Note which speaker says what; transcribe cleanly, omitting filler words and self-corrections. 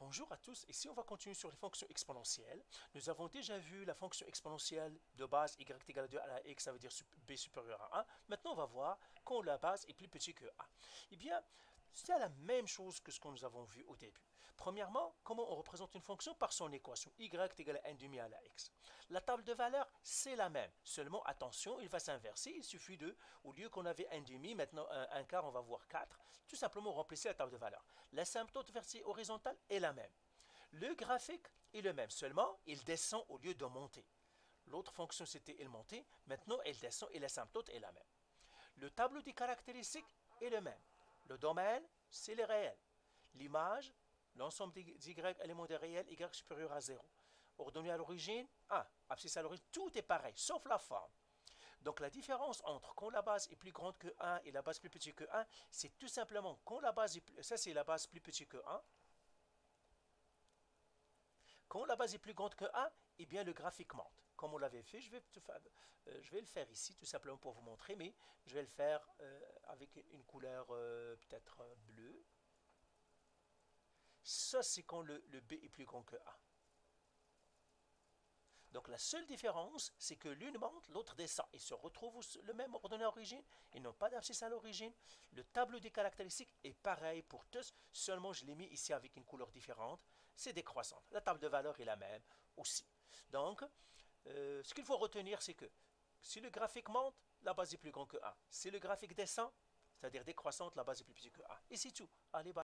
Speaker 1: Bonjour à tous, ici on va continuer sur les fonctions exponentielles. Nous avons déjà vu la fonction exponentielle de base y est égal à 2 à la x, ça veut dire b supérieur à 1. Maintenant on va voir quand la base est plus petite que a. Eh bien, c'est la même chose que ce que nous avons vu au début. Premièrement, comment on représente une fonction par son équation y est égal à 1 demi à la x. La table de valeurs, c'est la même. Seulement, attention, il va s'inverser. Il suffit de, au lieu qu'on avait 1 demi, maintenant un quart, on va voir 4. Tout simplement remplacer la table de valeurs. L'asymptote versée horizontale est la même. Le graphique est le même, seulement il descend au lieu de monter. L'autre fonction c'était il montait, maintenant elle descend et l'asymptote est la même. Le tableau des caractéristiques est le même. Le domaine, c'est le réel. L'image, l'ensemble des y éléments des réels, y supérieur à 0. Ordonné à l'origine, 1. Abscisse à l'origine, tout est pareil, sauf la forme. Donc la différence entre quand la base est plus grande que 1 et la base plus petite que 1, c'est tout simplement quand la base est plus, ça c'est la base plus petite que 1. Quand la base est plus grande que 1, eh bien le graphique monte. Comme on l'avait fait, je vais le faire ici tout simplement pour vous montrer, mais je vais le faire avec une couleur peut-être bleue. Ça, c'est quand le B est plus grand que 1. Donc la seule différence, c'est que l'une monte, l'autre descend. Ils se retrouvent le même ordonnée à l'origine. Ils n'ont pas d'abscisse à l'origine. Le tableau des caractéristiques est pareil pour tous, seulement je l'ai mis ici avec une couleur différente. C'est décroissante. La table de valeur est la même aussi. Donc, ce qu'il faut retenir, c'est que si le graphique monte, la base est plus grande que 1. Si le graphique descend, c'est-à-dire décroissante, la base est plus petite que 1. Et c'est tout. Allez, bye.